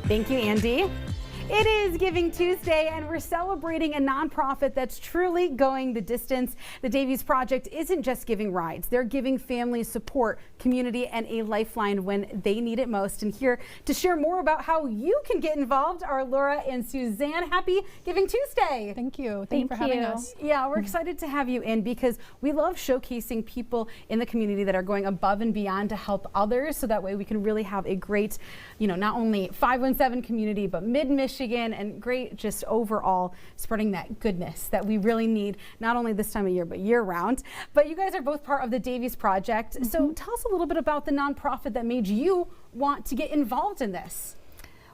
Thank you, Andy. It is Giving Tuesday, and we're celebrating a nonprofit that's truly going the distance. The Davies Project isn't just giving rides. They're giving families support, community, and a lifeline when they need it most. And here to share more about how you can get involved are Laura and Suzanne. Happy Giving Tuesday. Thank you. Thank you for having us. Yeah, we're excited to have you in because we love showcasing people in the community that are going above and beyond to help others. So that way we can really have a great, not only 517 community, but mid-Michigan and great just overall spreading that goodness that we really need, not only this time of year, but year round. But you guys are both part of the Davies Project. So tell us a little bit about the nonprofit that made you want to get involved in this.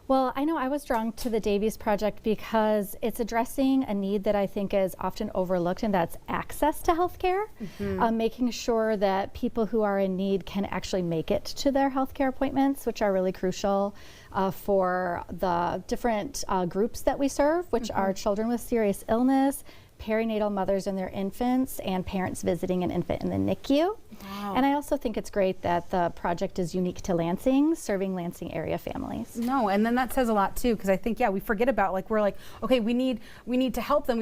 Well, I know I was drawn to the Davies Project because it's addressing a need that I think is often overlooked, and that's access to healthcare, making sure that people who are in need can actually make it to their healthcare appointments, which are really crucial for the different groups that we serve, which are children with serious illness, perinatal mothers and their infants, and parents visiting an infant in the NICU. Wow. And I also think it's great that the project is unique to Lansing, serving Lansing area families. No, and then that says a lot too, because I think, we forget about, we're like, okay, we need to help them,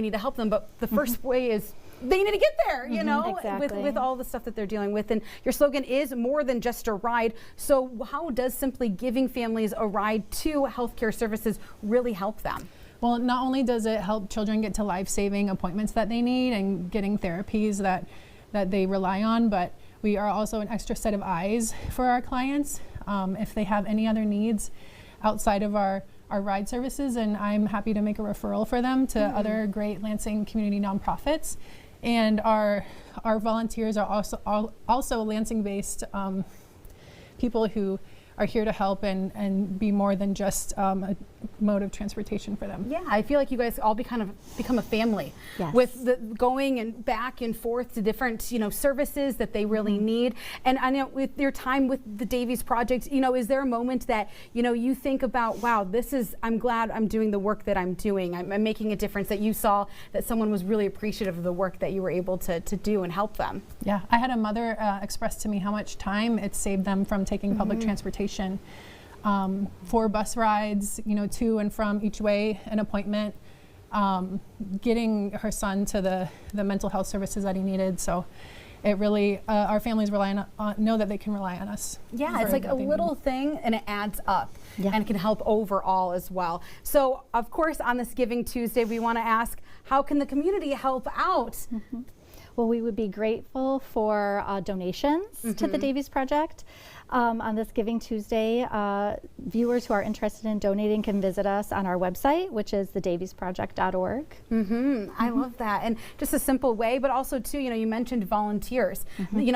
but the first way is they need to get there, exactly. with all the stuff that they're dealing with. And your slogan is more than just a ride. So how does simply giving families a ride to healthcare services really help them? Well, not only does it help children get to life-saving appointments that they need and getting therapies that they rely on, but we are also an extra set of eyes for our clients if they have any other needs outside of our ride services, and I'm happy to make a referral for them to other great Lansing community nonprofits. And our volunteers are also Lansing-based people who are here to help and be more than just a mode of transportation for them. Yeah, I feel like you guys all become a family. Yes. With the going and back and forth to different services that they really need. And I know with your time with the Davies Project, is there a moment that you think about, wow, I'm glad I'm doing the work that I'm doing. I'm making a difference, that you saw that someone was really appreciative of the work that you were able to do and help them? Yeah, I had a mother express to me how much time it saved them from taking public transportation. 4 bus rides, to and from each way, an appointment, getting her son to the mental health services that he needed. So it really, our families know that they can rely on us. Yeah, it's like a little thing and it adds up and can help overall as well. So of course on this Giving Tuesday, we want to ask, how can the community help out? Well, we would be grateful for donations to the Davies Project. On this Giving Tuesday, viewers who are interested in donating can visit us on our website, which is thedaviesproject.org. I love that. And just a simple way, but also too, you mentioned volunteers. We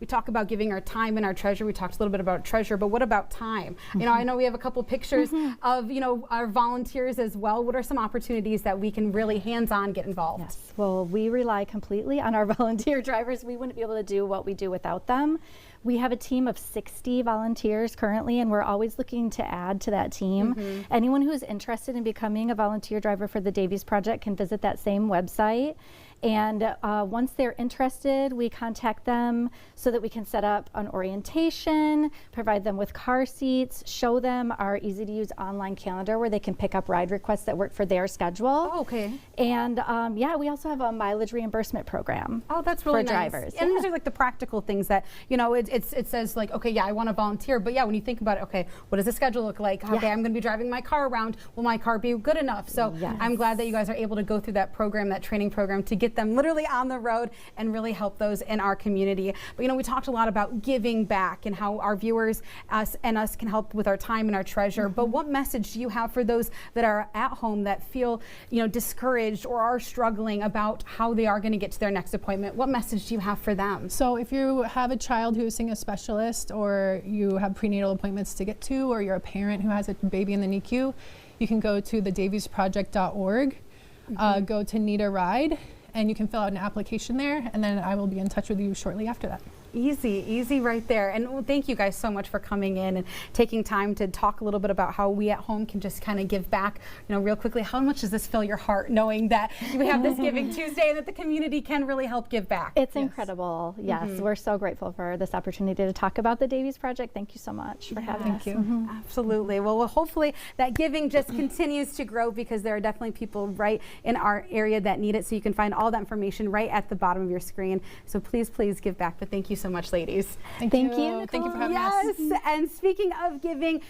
talk about giving our time and our treasure. We talked a little bit about treasure, but what about time? I know we have a couple pictures of, our volunteers as well. What are some opportunities that we can really hands-on get involved? Yes, well, we rely completely on our volunteer drivers. We wouldn't be able to do what we do without them. We have a team of 60 volunteers currently, and we're always looking to add to that team. Anyone who is interested in becoming a volunteer driver for the Davies Project can visit that same website. And once they're interested, we contact them so that we can set up an orientation, provide them with car seats, show them our easy-to-use online calendar where they can pick up ride requests that work for their schedule. Oh, okay. And we also have a mileage reimbursement program. Oh, that's really for nice. drivers. And these are like the practical things that, it says like, okay, I want to volunteer, but when you think about it, okay, what does the schedule look like? Okay, I'm going to be driving my car around. Will my car be good enough? So I'm glad that you guys are able to go through that program, that training program, to get them literally on the road and really help those in our community. But we talked a lot about giving back and how our viewers us can help with our time and our treasure. But what message do you have for those that are at home that feel discouraged or are struggling about how they are going to get to their next appointment? What message do you have for them? So if you have a child who is seeing a specialist, or you have prenatal appointments to get to, or you're a parent who has a baby in the NICU, you can go to thedaviesproject.org, go to Need a Ride, and you can fill out an application there, and then I will be in touch with you shortly after that. Easy right there. And thank you guys so much for coming in and taking time to talk a little bit about how we at home can just kind of give back, real quickly. How much does this fill your heart knowing that we have this Giving Tuesday and that the community can really help give back? It's incredible. Yes, we're so grateful for this opportunity to talk about the Davies Project. Thank you so much for having us. Thank you. Absolutely. Well, hopefully that giving just continues to grow, because there are definitely people right in our area that need it. So you can find all that information right at the bottom of your screen. So please give back. But thank you so much, ladies. Thank you, Thank you for having us. Yes. And speaking of giving,